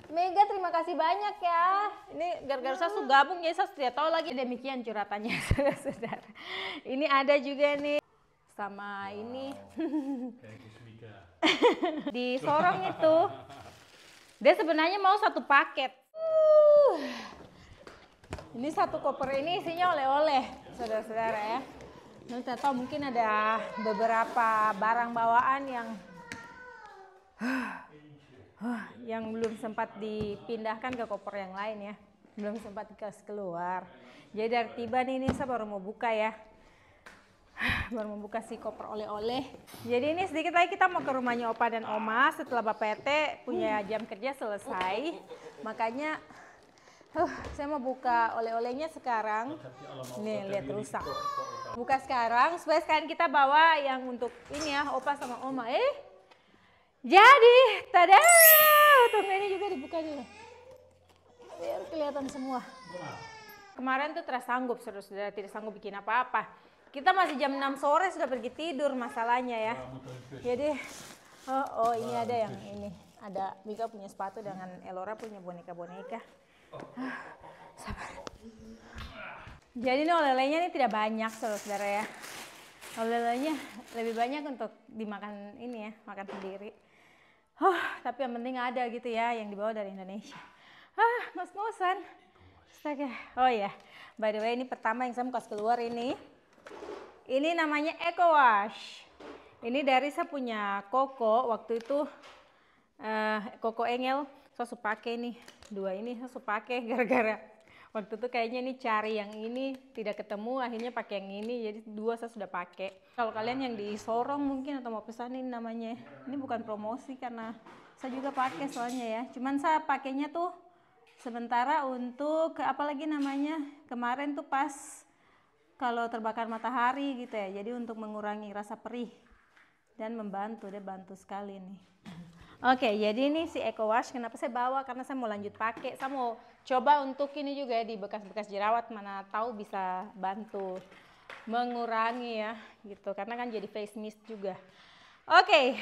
Mega, terima kasih banyak ya. Ini gara-gara saya gabung ya, saya tidak tahu lagi. Demikian curhatannya saudara-saudara. Ini ada juga nih sama ini di Sorong itu. Dia sebenarnya mau satu paket. Ini satu koper ini isinya oleh-oleh, saudara-saudara ya. Nah, tidak tahu mungkin ada beberapa barang bawaan yang belum sempat dipindahkan ke koper yang lain ya, belum sempat dikasih keluar. Jadi dari tiba nih, ini saya baru mau buka ya, baru mau buka si koper oleh-oleh. Jadi ini sedikit lagi kita mau ke rumahnya Opa dan Oma setelah Bapak RT punya jam kerja selesai. Makanya saya mau buka oleh-olehnya sekarang. Nih lihat rusak. Buka sekarang supaya sekarang kita bawa yang untuk ini ya, Opa sama Oma. Jadi, tada! Tunggu ini juga dibuka dulu. Biar kelihatan semua. Kemarin tuh tersanggup, saudara-saudara, tidak sanggup bikin apa-apa. Kita masih jam 6 sore sudah pergi tidur masalahnya ya. Jadi, ini ada yang ini. Ada Mika punya sepatu dengan Elora punya boneka-boneka. Sabar. Jadi ini oleh-olehnya ini tidak banyak, saudara-saudara ya. Oleh-olehnya lebih banyak untuk dimakan ini ya, makan sendiri. Tapi yang penting ada gitu ya yang dibawa dari Indonesia. Ngos-ngosan. Astaga. Oh ya, by the way ini pertama yang saya mau kasih keluar ini. Ini namanya Eco Wash. Ini dari saya punya Koko waktu itu, Koko Engel. Saya suka pakai nih, dua ini saya suka pakai gara-gara waktu itu kayaknya ini cari yang ini tidak ketemu, akhirnya pakai yang ini, jadi dua saya sudah pakai. Kalau kalian yang di Sorong mungkin atau mau pesanin namanya, ini bukan promosi karena saya juga pakai soalnya ya. Cuman saya pakainya tuh sementara untuk apalagi namanya kemarin tuh pas kalau terbakar matahari gitu ya, jadi untuk mengurangi rasa perih dan membantu, dia bantu sekali nih. Oke, jadi ini si Eco Wash kenapa saya bawa, karena saya mau lanjut pakai, saya mau coba untuk ini juga di bekas-bekas jerawat, mana tahu bisa bantu mengurangi ya gitu, karena kan jadi face mist juga. Oke,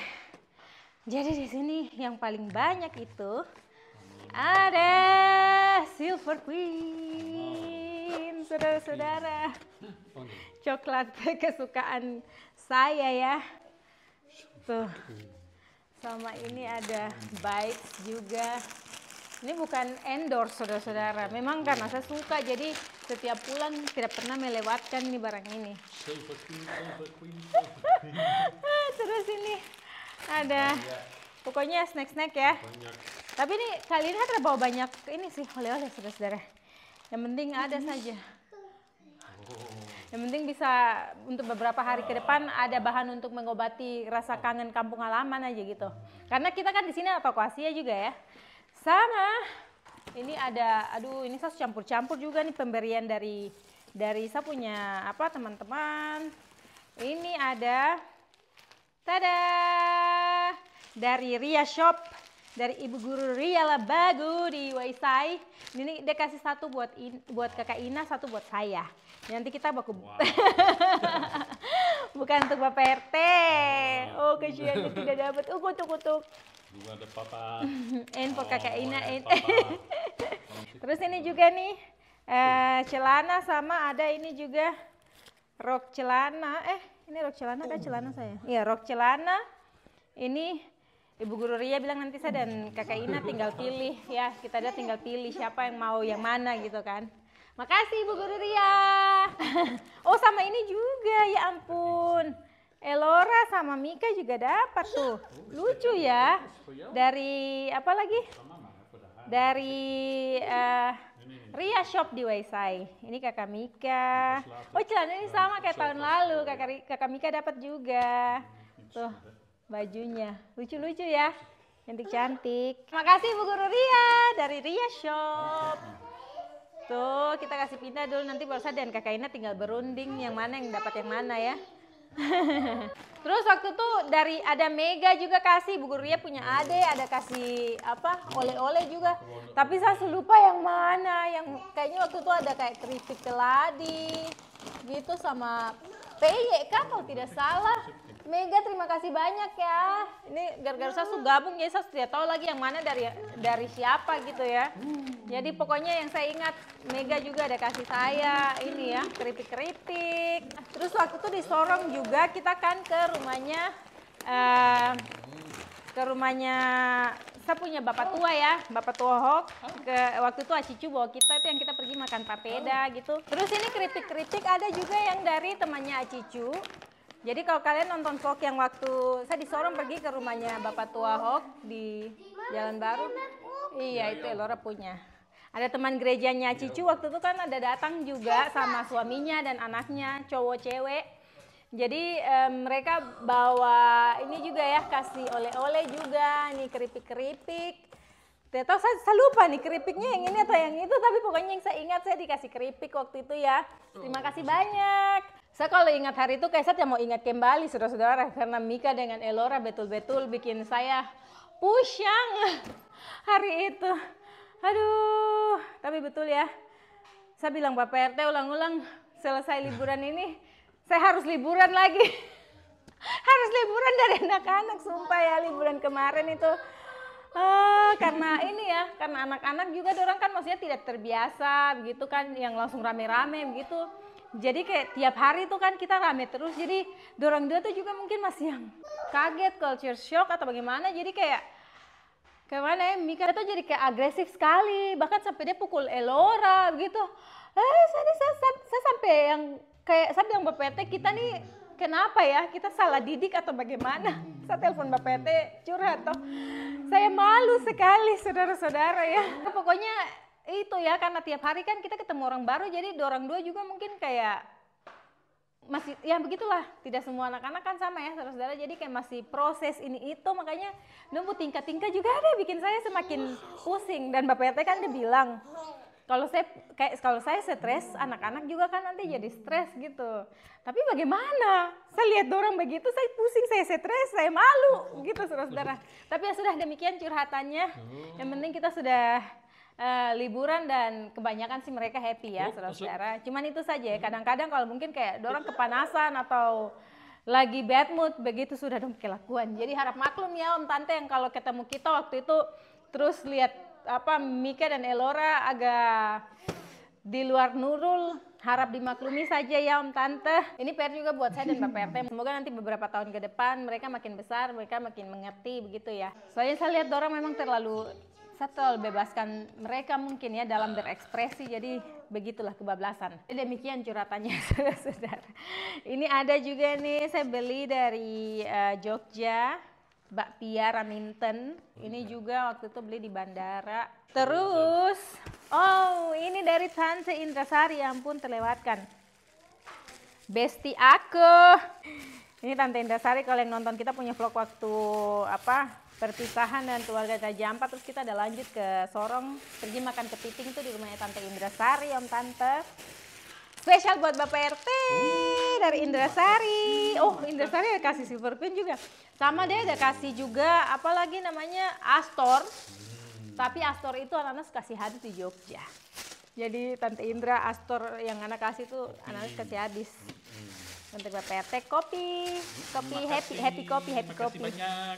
jadi di sini yang paling banyak itu ada Silver Queen, saudara-saudara, coklat kesukaan saya ya, tuh. Sama ini ada Bites juga. Ini bukan endorse saudara-saudara. Memang karena saya suka, jadi setiap bulan tidak pernah melewatkan ini barang ini. Terus ini ada, pokoknya snack-snack ya. Tapi ini kali ini ada bawa banyak ini sih oleh-oleh saudara-saudara. Yang penting ada saja. Yang penting bisa untuk beberapa hari ke depan ada bahan untuk mengobati rasa kangen kampung halaman aja gitu. Karena kita kan di sini toko Asia juga ya. Sama ini ada, aduh ini saya campur-campur juga nih pemberian dari saya punya apa teman-teman. Ini ada, tada, dari Ria Shop, dari Ibu Guru Ria Labagu di Waisai. Ini dia kasih satu buat kakak Ina, satu buat saya. Nanti kita baku bukan untuk Bapak RT. Oh kasihan tidak dapat. Kutuk. Ada papa. Info kakak Ina. Terus ini juga nih celana, sama ada ini juga rok celana. Ini rok celana kan celana saya? Iya rok celana. Ini Ibu Guru Ria bilang nanti saya dan kakak Ina tinggal pilih ya. Kita dia tinggal pilih siapa yang mau yang mana gitu kan. Makasih Ibu Guru Ria. Oh sama ini juga, ya ampun. Elora sama Mika juga dapat tuh. Lucu ya. Dari apa lagi? Dari Ria Shop di Waisai. Ini kakak Mika. Oh celana ini sama kayak tahun lalu. Kakak Mika dapat juga. Tuh bajunya. Lucu-lucu ya. Cantik-cantik. Makasih Ibu Guru Ria dari Ria Shop. Tuh, kita kasih pindah dulu, nanti baru saya dan kakak Ina tinggal berunding yang mana yang dapat yang mana ya. Terus waktu itu dari ada Mega juga kasih, Bu Guru Ria punya Ade, ada kasih apa oleh-oleh juga. Tapi saya lupa yang mana, yang kayaknya waktu itu ada kayak keripik keladi gitu sama PY kan kalau tidak salah. Mega terima kasih banyak ya. Ini gara-gara saya sudah gabung jadi saya tidak tahu lagi yang mana dari siapa gitu ya. Jadi pokoknya yang saya ingat Mega juga ada kasih saya ini ya keripik-keripik. Terus waktu itu di Sorong juga kita kan ke rumahnya saya punya bapak tua ya, bapak tua Hok. Waktu itu Acicu bawa kita itu yang kita pergi makan papeda gitu. Terus ini keripik-keripik ada juga yang dari temannya Acicu. Jadi kalau kalian nonton vlog yang waktu saya di Sorong pergi ke rumahnya bapak tua Hok di Jalan Baru. Iya itu Elora punya. Ada teman gerejanya Acicu waktu itu kan ada datang juga sama suaminya dan anaknya cowok cewek. Jadi mereka bawa ini juga ya, kasih oleh-oleh juga, nih keripik-keripik. Tidak tahu saya lupa nih keripiknya yang ini atau yang itu, tapi pokoknya yang saya ingat saya dikasih keripik waktu itu ya. Terima kasih banyak. Saya kalau ingat hari itu kayak saya mau ingat kembali saudara-saudara, karena Mika dengan Elora betul-betul bikin saya pusyang hari itu. Aduh, tapi betul ya. Saya bilang Bapak RT ulang-ulang selesai liburan ini, saya harus liburan lagi. Harus liburan dari anak-anak, sumpah ya liburan kemarin itu. Karena ini ya, karena anak-anak juga orang kan maksudnya tidak terbiasa begitu kan, yang langsung rame-rame begitu. Jadi kayak tiap hari tuh kan kita rame terus, jadi dorang dua tuh juga mungkin masih yang kaget, culture shock atau bagaimana. Jadi kayak mana ya, Mika tuh jadi kayak agresif sekali, bahkan sampai dia pukul Elora begitu. Saya sampai yang kayak saya bilang Bapak RT kita nih kenapa ya, kita salah didik atau bagaimana. Saya telepon Bapak RT curhat toh. Saya malu sekali saudara-saudara ya. Pokoknya itu ya, karena tiap hari kan kita ketemu orang baru, jadi orang dua juga mungkin kayak masih ya begitulah, tidak semua anak-anak kan sama ya saudara-saudara, jadi kayak masih proses ini itu, makanya nunggu tingkat-tingkat juga ada bikin saya semakin pusing. Dan Bapak RT kan dia bilang kalau saya stres, anak-anak juga kan nanti jadi stres gitu. Tapi bagaimana? Saya lihat orang begitu, saya pusing, saya stres, saya malu gitu saudara-saudara. Tapi ya sudah, demikian curhatannya. Yang penting kita sudah liburan dan kebanyakan sih mereka happy ya saudara-saudara. Cuman itu saja ya, kadang-kadang kalau mungkin kayak dorang kepanasan atau lagi bad mood begitu sudah dong kelakuan. Jadi harap maklum ya Om Tante yang kalau ketemu kita waktu itu terus lihat apa Mika dan Elora agak di luar Nurul, harap dimaklumi saja ya Om Tante. Ini PR juga buat saya dan Bapak RT. Semoga nanti beberapa tahun ke depan mereka makin besar, mereka makin mengerti begitu ya. Soalnya saya lihat dorang memang terlalu bebaskan mereka mungkin ya dalam berekspresi, jadi begitulah kebablasan. Demikian curhatannya saudara-saudara. Ini ada juga nih saya beli dari Jogja, bakpia Raminten. Ini juga waktu itu beli di bandara. Terus, oh ini dari Tante Indrasari, ya ampun terlewatkan. Besti aku. Ini Tante Indrasari, kalau yang nonton kita punya vlog waktu perpisahan dan keluarga Raja Ampat, terus kita ada lanjut ke Sorong, pergi makan kepiting itu di rumahnya Tante Indrasari, Om Tante. Spesial buat Bapak RT dari Indrasari. Oh, Indrasari ada kasih silver pin juga. Sama dia ada kasih juga apa lagi namanya Astor. Tapi Astor itu anak-anak kasih hadis di Jogja. Jadi Tante Indra Astor yang anak kasih itu anak-anak kasih hadis. Untuk Bapak RT kopi happy kopi. Banyak.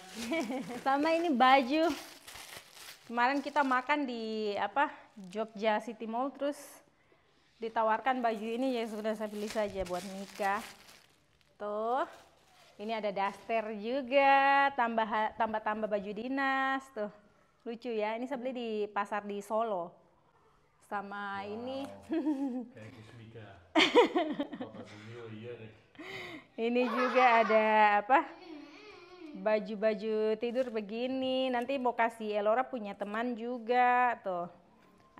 Sama ini baju. Kemarin kita makan di Jogja City Mall, terus ditawarkan baju ini, ya sudah saya beli saja buat Mika. Tuh, ini ada daster juga, tambah baju dinas tuh, lucu ya. Ini saya beli di pasar di Solo. Sama ini. Kayak Mika. Ini juga ada baju-baju tidur begini. Nanti mau kasih Elora punya teman juga tuh.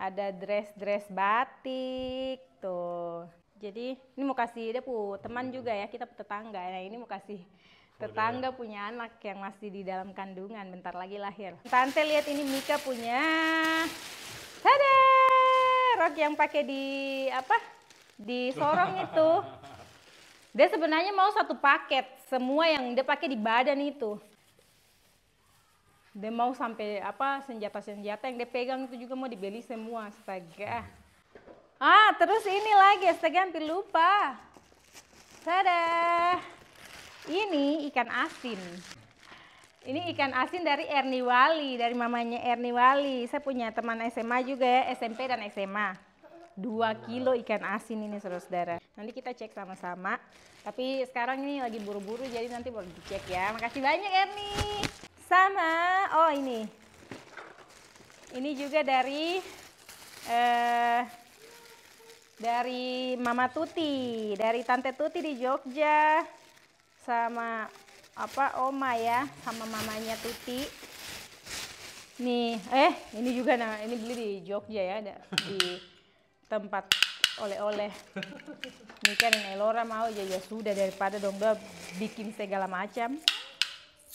Ada dress batik tuh. Jadi ini mau kasih dia teman juga ya, kita tetangga. Nah ini mau kasih tetangga punya anak yang masih di dalam kandungan, bentar lagi lahir. Tante lihat ini Mika punya. Tada! Rok yang pakai di Sorong itu. Dia sebenarnya mau satu paket, semua yang dia pakai di badan itu. Dia mau sampai senjata-senjata yang dia pegang itu juga mau dibeli semua, astaga. Terus ini lagi, astaga hampir lupa. Tada! Ini ikan asin. Ini ikan asin dari Ernie Wali, dari mamanya Ernie Wali. Saya punya teman SMA juga ya, SMP dan SMA. 2 kilo ikan asin ini saudara-saudara. Nanti kita cek sama-sama. Tapi sekarang ini lagi buru-buru jadi nanti baru dicek ya. Makasih banyak Ernie. Sama, oh ini. Ini juga dari Mama Tuti, dari Tante Tuti di Jogja. Sama Oma ya, sama mamanya Tuti. Nih, ini juga ini beli di Jogja ya, ada di tempat oleh-oleh. Mika dan Elora mau ya sudah daripada dong udah bikin segala macam.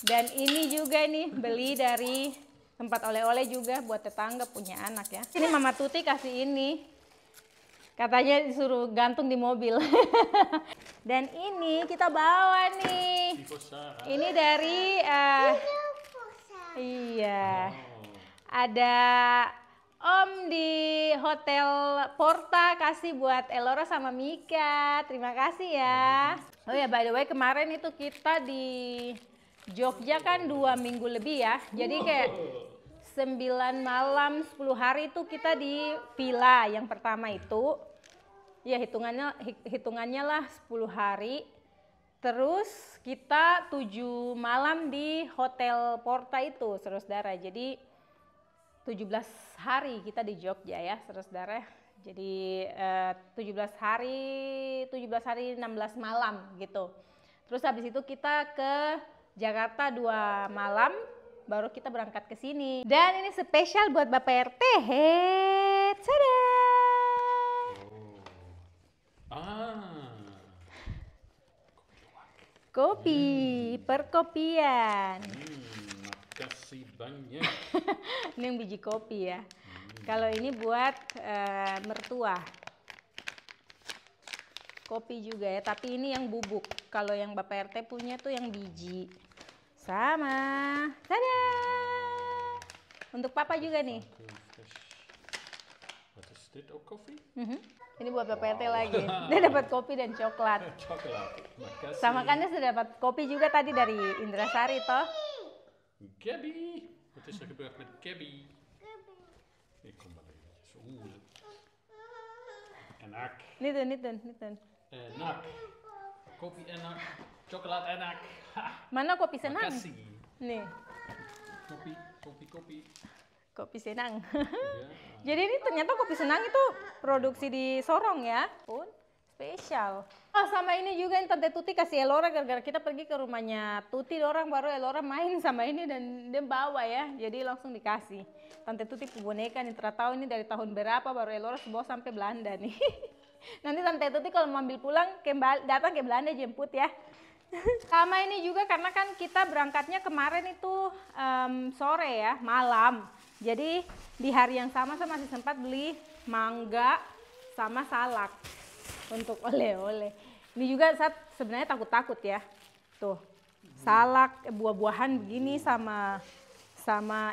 Dan ini juga nih beli dari tempat oleh-oleh juga buat tetangga punya anak ya. Ini Mama Tuti kasih ini. Katanya disuruh gantung di mobil. Dan ini kita bawa nih. Ini dari iya. Ada Om di Hotel Porta kasih buat Elora sama Mika. Terima kasih ya. Oh ya, by the way kemarin itu kita di Jogja kan 2 minggu lebih ya. Jadi kayak 9 malam 10 hari itu kita di villa yang pertama itu. Ya hitungannya lah 10 hari. Terus kita 7 malam di Hotel Porta itu saudara-saudara. Jadi 17 hari kita di Jogja ya saudara-saudara. Jadi 17 hari 16 malam gitu. Terus habis itu kita ke Jakarta 2 malam baru kita berangkat ke sini. Dan ini spesial buat Bapak RT. Tada! Kopi, perkopian. Makasih banyak. Ini yang biji kopi ya. Kalau ini buat mertua. Kopi juga ya, tapi ini yang bubuk. Kalau yang Bapak RT punya tuh yang biji. Sama. Tada! Untuk Papa juga nih. What is that? Oh, coffee? Ini buat Bapak RT lagi. Dia dapat kopi dan coklat. Coklat. Makasih. Sama kan dia sudah dapat kopi juga tadi dari Indrasari toh. Gabby. Wat is er gebeurd met Gabby? Ik kom maar even. Oeh. Enak. Nitun. Enak. Kopi enak. Coklat enak. Mana kopi senang? Makasih. Nih, Kopi. kopi senang. Ya. Jadi ini ternyata kopi senang itu produksi di Sorong ya, pun spesial. Oh sama ini juga yang Tante Tuti kasih Elora gara-gara kita pergi ke rumahnya Tuti, orang baru Elora main sama ini dan dia bawa ya, jadi langsung dikasih. Tante Tuti boneka nih, tahu ini dari tahun berapa baru Elora bawa sampai Belanda nih. Nanti Tante Tuti kalau mau ambil pulang datang ke Belanda jemput ya. Sama ini juga karena kan kita berangkatnya kemarin itu sore ya, malam. Jadi di hari yang sama saya masih sempat beli mangga sama salak untuk oleh-oleh. Ini juga saya sebenarnya takut-takut ya. Tuh, salak, buah-buahan begini sama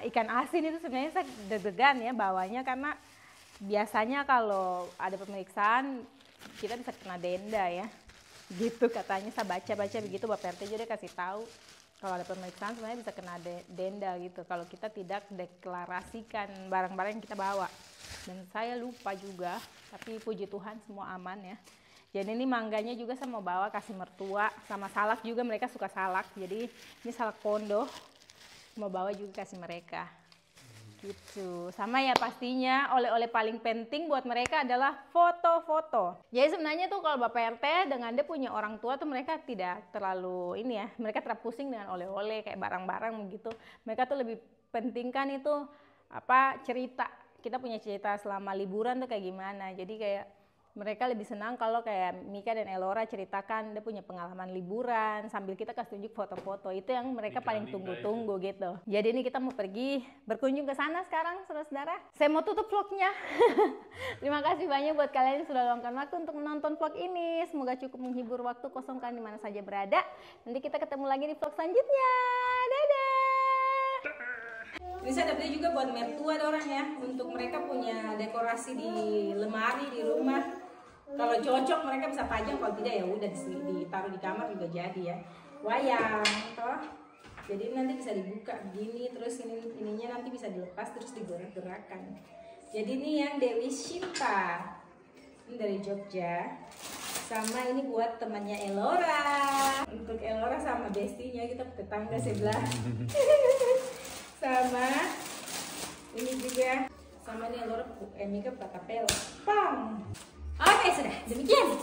ikan asin itu sebenarnya saya deg-degan ya bawanya karena biasanya kalau ada pemeriksaan kita bisa kena denda ya. Gitu katanya, saya baca-baca begitu, Bapak RT juga kasih tahu kalau ada pemeriksaan sebenarnya bisa kena denda gitu kalau kita tidak deklarasikan barang-barang yang kita bawa. Dan saya lupa juga, tapi puji Tuhan semua aman ya. Jadi ini mangganya juga saya mau bawa kasih mertua, sama salak juga mereka suka salak. Jadi ini salak pondok mau bawa juga kasih mereka. Gitu. Sama ya pastinya oleh-oleh paling penting buat mereka adalah foto-foto. Jadi sebenarnya tuh kalau Bapak RT dengan dia punya orang tua tuh mereka tidak terlalu ini ya, mereka terpusing dengan oleh-oleh kayak barang-barang begitu. Mereka tuh lebih pentingkan itu cerita. Kita punya cerita selama liburan tuh kayak gimana. Jadi kayak mereka lebih senang kalau kayak Mika dan Elora ceritakan dia punya pengalaman liburan sambil kita kasih tunjuk foto-foto. Itu yang mereka paling tunggu-tunggu gitu. Jadi ini kita mau pergi berkunjung ke sana sekarang saudara-saudara. Saya mau tutup vlognya. Terima kasih banyak buat kalian yang sudah luangkan waktu untuk menonton vlog ini. Semoga cukup menghibur waktu kosong kalian di mana saja berada. Nanti kita ketemu lagi di vlog selanjutnya. Dadah! Ini saya beli juga buat mertua ada orang ya. Untuk mereka punya dekorasi di lemari di rumah. Kalau cocok mereka bisa pajang, kalau tidak ya udah ditaruh di kamar juga jadi ya. Wayang toh. Jadi nanti bisa dibuka begini, terus ininya nanti bisa dilepas terus digerak-gerakan. Jadi ini yang Dewi Shinta. Ini dari Jogja. Sama ini buat temannya Elora. Untuk Elora sama bestinya, kita tetangga sebelah. Sama ini juga. Sama ini Elora Mika Patapel. Pam. Oke, sudah demikian.